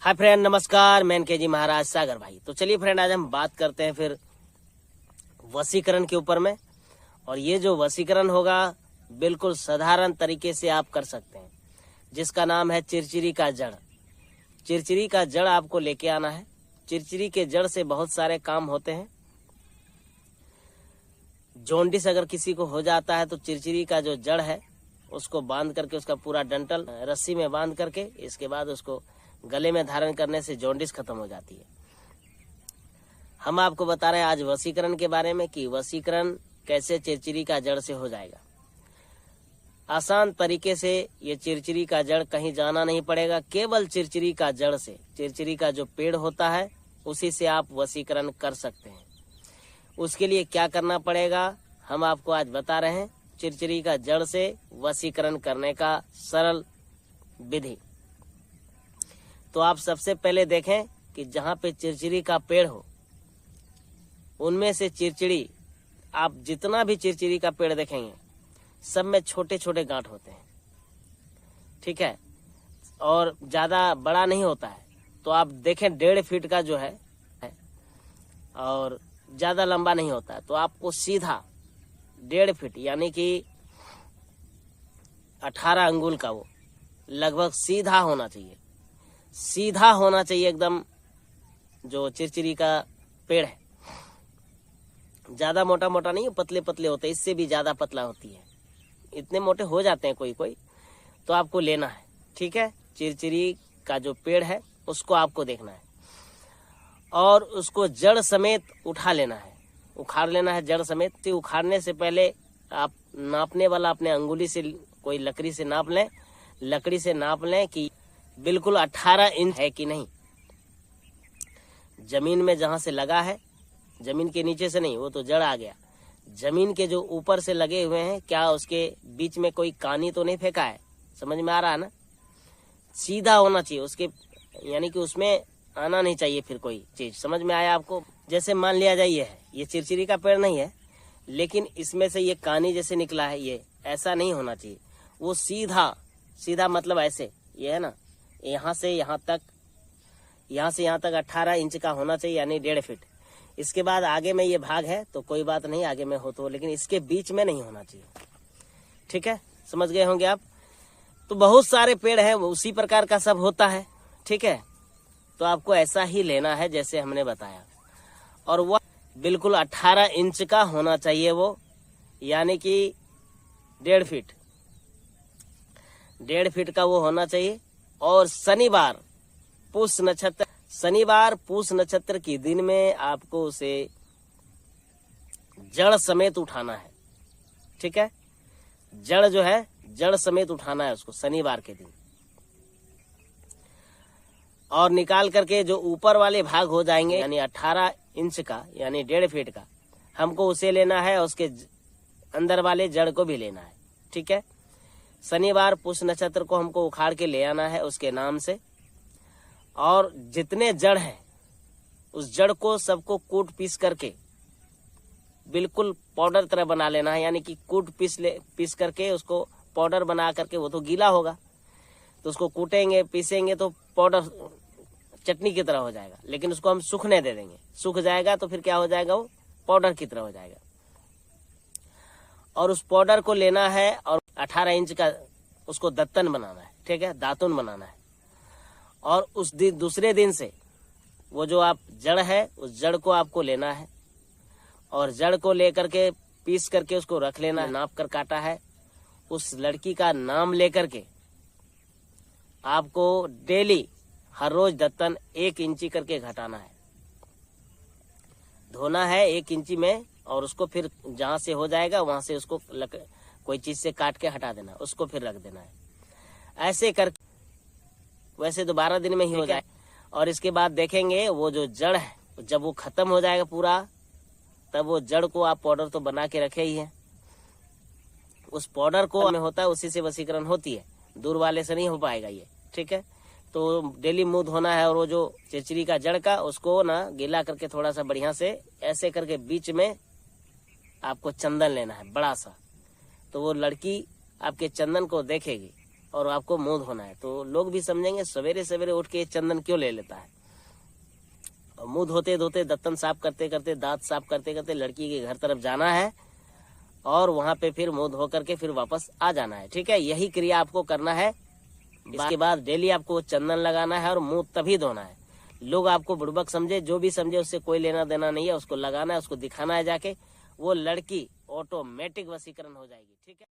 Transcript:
Hi friend, नमस्कार। मैं के जी महाराज सागर भाई। तो चलिए फ्रेंड, आज हम बात करते हैं फिर वशीकरण के ऊपर में। और ये जो वशीकरण होगा बिल्कुल साधारण तरीके से आप कर सकते हैं, जिसका नाम है चिरचिरी का जड़। चिरचिरी का जड़ आपको लेके आना है। चिरचिरी के जड़ से बहुत सारे काम होते हैं। जॉन्डिस अगर किसी को हो जाता है तो चिरचिरी का जो जड़ है उसको बांध करके, उसका पूरा डंठल रस्सी में बांध करके, इसके बाद उसको गले में धारण करने से जॉन्डिस खत्म हो जाती है। हम आपको बता रहे हैं आज वशीकरण के बारे में कि वशीकरण कैसे चिरचिरी का जड़ से हो जाएगा। आसान तरीके से ये चिरचिरी का जड़ कहीं जाना नहीं पड़ेगा, केवल चिरचिरी का जड़ से, चिरचिरी का जो पेड़ होता है उसी से आप वशीकरण कर सकते हैं। उसके लिए क्या करना पड़ेगा हम आपको आज बता रहे हैं। चिरचिरी का जड़ से वशीकरण करने का सरल विधि। तो आप सबसे पहले देखें कि जहाँ पे चिरचिरी का पेड़ हो उनमें से चिरचिरी, आप जितना भी चिरचिरी का पेड़ देखेंगे सब में छोटे छोटे गांठ होते हैं, ठीक है, और ज्यादा बड़ा नहीं होता है। तो आप देखें 1.5 फीट का जो है और ज्यादा लंबा नहीं होता है। तो आपको सीधा 1.5 फीट यानी कि 18 अंगुल का वो लगभग सीधा होना चाहिए। सीधा होना चाहिए एकदम जो चिरचिरी का पेड़ है। ज्यादा मोटा मोटा नहीं, पतले पतले होते, इससे भी ज्यादा पतला होती है। इतने मोटे हो जाते हैं कोई कोई। तो आपको लेना है, ठीक है। चिरचिरी का जो पेड़ है उसको आपको देखना है और उसको जड़ समेत उठा लेना है, उखाड़ लेना है जड़ समेत। तो उखाड़ने से पहले आप नापने वाला अपने अंगुली से, कोई लकड़ी से नाप लें। लकड़ी से नाप लें कि बिल्कुल 18 इंच है कि नहीं। जमीन में जहां से लगा है, जमीन के नीचे से नहीं, वो तो जड़ आ गया। जमीन के जो ऊपर से लगे हुए हैं, क्या उसके बीच में कोई कानी तो नहीं फेंका है? समझ में आ रहा है ना? सीधा होना चाहिए उसके, यानी कि उसमें आना नहीं चाहिए फिर कोई चीज। समझ में आया आपको? जैसे मान लिया जाए ये चिरचिरी का पेड़ नहीं है, लेकिन इसमें से ये कानी जैसे निकला है, ये ऐसा नहीं होना चाहिए। वो सीधा सीधा मतलब ऐसे, ये है ना, यहाँ से यहाँ तक, यहाँ से यहाँ तक 18 इंच का होना चाहिए, यानी 1.5 फीट। इसके बाद आगे में ये भाग है तो कोई बात नहीं, आगे में हो तो, लेकिन इसके बीच में नहीं होना चाहिए, ठीक है। समझ गए होंगे आप? तो बहुत सारे पेड़ हैं, उसी प्रकार का सब होता है, ठीक है। तो आपको ऐसा ही लेना है जैसे हमने बताया, और वह बिल्कुल 18 इंच का होना चाहिए वो, यानी कि 1.5 फीट, 1.5 फीट का वो होना चाहिए। और शनिवार पूस नक्षत्र के दिन में आपको उसे जड़ समेत उठाना है, ठीक है। जड़ जो है, जड़ समेत उठाना है उसको शनिवार के दिन। और निकाल करके जो ऊपर वाले भाग हो जाएंगे, यानी 18 इंच का, यानी 1.5 फीट का, हमको उसे लेना है। उसके अंदर वाले जड़ को भी लेना है, ठीक है। शनिवार पुष नक्षत्र को हमको उखाड़ के ले आना है उसके नाम से। और जितने जड़ हैं उस जड़ को सबको कूट पीस करके बिल्कुल पाउडर तरह बना लेना है, यानी कि कूट पीस करके उसको पाउडर बना करके, वो तो गीला होगा तो उसको कूटेंगे पीसेंगे तो पाउडर चटनी की तरह हो जाएगा। लेकिन उसको हम सूखने दे देंगे, सूख जाएगा तो फिर क्या हो जाएगा, वो पाउडर की तरह हो जाएगा। और उस पाउडर को लेना है और 18 इंच का उसको दत्तन बनाना है, ठीक है, दातुन बनाना है। और उस दिन, दूसरे दिन से वो जो आप जड़ है उस जड़ को आपको लेना है और जड़ को लेकर के पीस करके उसको रख लेना है। नाप कर काटा है, उस लड़की का नाम लेकर के आपको डेली हर रोज दत्तन 1 इंची करके घटाना है, धोना है 1 इंची में। और उसको फिर जहां से हो जाएगा वहां से उसको कोई चीज से काट के हटा देना, उसको फिर रख देना है। ऐसे करके वैसे तो 12 दिन में ही हो जाए। और इसके बाद देखेंगे वो जो जड़ है, जब वो खत्म हो जाएगा पूरा, तब वो जड़ को आप पाउडर तो बना के रखे ही है, उस पाउडर को में होता है, उसी से वशीकरण होती है, दूर वाले से नहीं हो पाएगा ये, ठीक है। तो डेली मुंह धोना है। और वो जो चिरचिरी का जड़ का, उसको ना गीला करके थोड़ा सा बढ़िया से ऐसे करके बीच में आपको चंदन लेना है बड़ा सा। तो वो लड़की आपके चंदन को देखेगी और आपको मुंह धोना है। तो लोग भी समझेंगे सवेरे सवेरे उठ के चंदन क्यों ले लेता है। मुंह धोते धोते, दत्तन साफ करते करते, दांत साफ करते करते लड़की के घर तरफ जाना है और वहां पे फिर मुंह धो करके फिर वापस आ जाना है। ठीक है, यही क्रिया आपको करना है। इसके बाद डेली आपको चंदन लगाना है और मुंह तभी धोना है। लोग आपको बुड़बक समझे, जो भी समझे, उससे कोई लेना देना नहीं है। उसको लगाना है, उसको दिखाना है जाके, वो लड़की ऑटोमेटिक वशीकरण हो जाएगी। ठीक है।